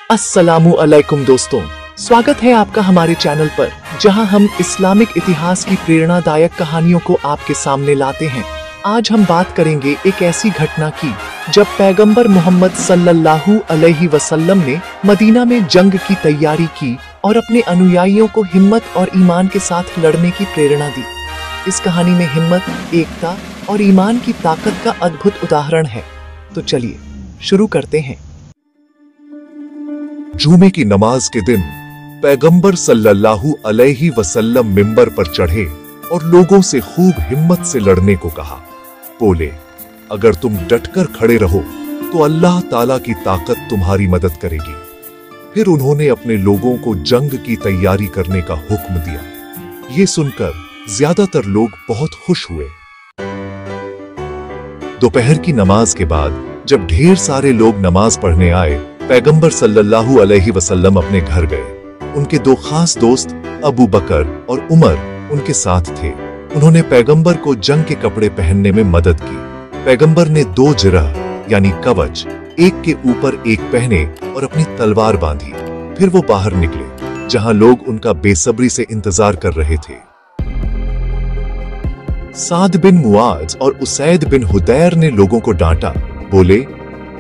अस्सलामु अलैकुम दोस्तों, स्वागत है आपका हमारे चैनल पर, जहां हम इस्लामिक इतिहास की प्रेरणादायक कहानियों को आपके सामने लाते हैं। आज हम बात करेंगे एक ऐसी घटना की जब पैगंबर मोहम्मद सल्लल्लाहु अलैहि वसल्लम ने मदीना में जंग की तैयारी की और अपने अनुयायियों को हिम्मत और ईमान के साथ लड़ने की प्रेरणा दी। इस कहानी में हिम्मत, एकता और ईमान की ताकत का अद्भुत उदाहरण है। तो चलिए शुरू करते हैं। जुमे की नमाज के दिन पैगंबर सल्लल्लाहु अलैहि वसल्लम मिंबर पर चढ़े और लोगों से खूब हिम्मत से लड़ने को कहा। बोले, अगर तुम डटकर खड़े रहो तो अल्लाह ताला की ताकत तुम्हारी मदद करेगी। फिर उन्होंने अपने लोगों को जंग की तैयारी करने का हुक्म दिया। ये सुनकर ज्यादातर लोग बहुत खुश हुए। दोपहर की नमाज के बाद जब ढेर सारे लोग नमाज पढ़ने आए, पैगंबर सल्लल्लाहु अलैहि वसल्लम अपने घर गए। उनके दो खास दोस्त अबू बकर और उमर उनके साथ थे। उन्होंने पैगंबर को जंग के कपड़े पहनने में मदद की। पैगंबर ने दो जिरह यानी कवच एक के ऊपर एक पहने और अपनी तलवार बांधी। फिर वो बाहर निकले, जहां लोग उनका बेसब्री से इंतजार कर रहे थे। साद बिन मुआज और उसैद बिन हुदैर ने लोगों को डांटा। बोले,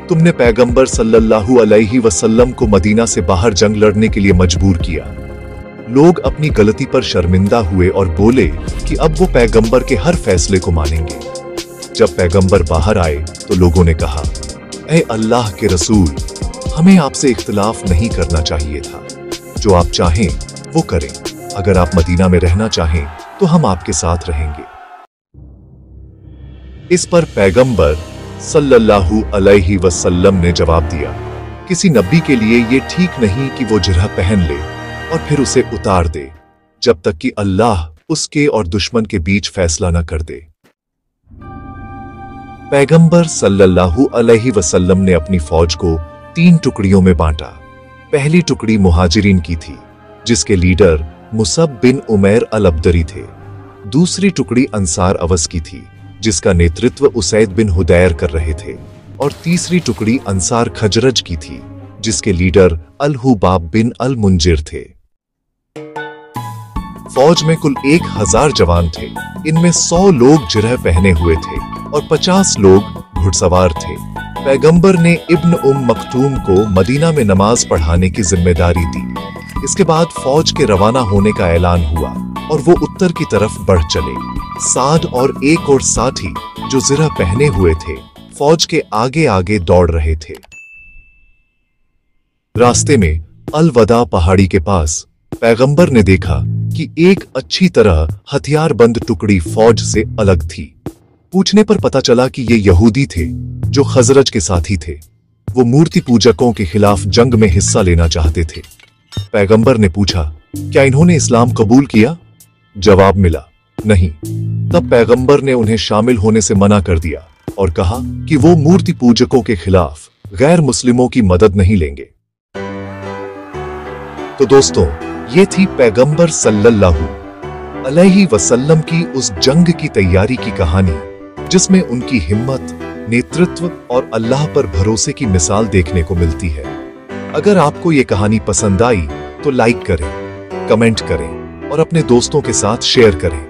तुमने पैगंबर सल्लल्लाहु अलैहि वसल्लम को मदीना से बाहर जंग लड़ने के लिए मजबूर किया। लोग अपनी गलती पर शर्मिंदा हुए और बोले कि अब वो पैगंबर के हर फैसले को मानेंगे। जब पैगंबर बाहर आए तो लोगों ने कहा, ऐ अल्लाह के रसूल, हमें आपसे इख्तिलाफ नहीं करना चाहिए था। जो आप चाहें वो करें। अगर आप मदीना में रहना चाहें तो हम आपके साथ रहेंगे। इस पर पैगंबर सल्लल्लाहु अलैहि वसल्लम ने जवाब दिया, किसी नबी के लिए ये ठीक नहीं कि वो जिरह पहन ले और फिर उसे उतार दे, जब तक कि अल्लाह उसके और दुश्मन के बीच फैसला न कर दे। पैगंबर सल्लल्लाहु अलैहि वसल्लम ने अपनी फौज को 3 टुकड़ियों में बांटा। पहली टुकड़ी मुहाजिरीन की थी, जिसके लीडर मुसब बिन उमैर अल अब्दरी थे। दूसरी टुकड़ी अंसार अवस की थी, जिसका नेतृत्व उसैद बिन हुदैर कर रहे थे। और तीसरी टुकड़ी अंसार खजरज की थी, जिसके लीडर अल हुबाब बिन अल मुंजिर थे। फौज में कुल 1000 जवान थे। इनमें 100 लोग जिरह पहने हुए थे और 50 लोग घुड़सवार थे। पैगंबर ने इब्न उम मक्तूम को मदीना में नमाज पढ़ाने की जिम्मेदारी दी। इसके बाद फौज के रवाना होने का ऐलान हुआ और वो उत्तर की तरफ बढ़ चले। साद और एक और साथी जो जिरह पहने हुए थे, फौज के आगे आगे दौड़ रहे थे। रास्ते में अल-वदा पहाड़ी के पास पैगंबर ने देखा कि एक अच्छी तरह हथियारबंद टुकड़ी फौज से अलग थी। पूछने पर पता चला कि ये यहूदी थे जो खजरज के साथी थे। वो मूर्ति पूजकों के खिलाफ जंग में हिस्सा लेना चाहते थे। पैगंबर ने पूछा, क्या इन्होंने इस्लाम कबूल किया? जवाब मिला, नहीं। तब पैगंबर ने उन्हें शामिल होने से मना कर दिया और कहा कि वो मूर्ति पूजकों के खिलाफ गैर मुस्लिमों की मदद नहीं लेंगे। तो दोस्तों, ये थी पैगंबर सल्लल्लाहु अलैहि वसल्लम की उस जंग की तैयारी की कहानी, जिसमें उनकी हिम्मत, नेतृत्व और अल्लाह पर भरोसे की मिसाल देखने को मिलती है। अगर आपको ये कहानी पसंद आई तो लाइक करें, कमेंट करें और अपने दोस्तों के साथ शेयर करें।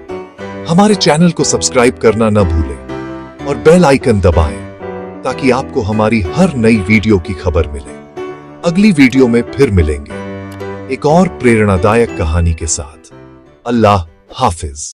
हमारे चैनल को सब्सक्राइब करना न भूलें और बेल आइकन दबाएं ताकि आपको हमारी हर नई वीडियो की खबर मिले। अगली वीडियो में फिर मिलेंगे एक और प्रेरणादायक कहानी के साथ। अल्लाह हाफिज।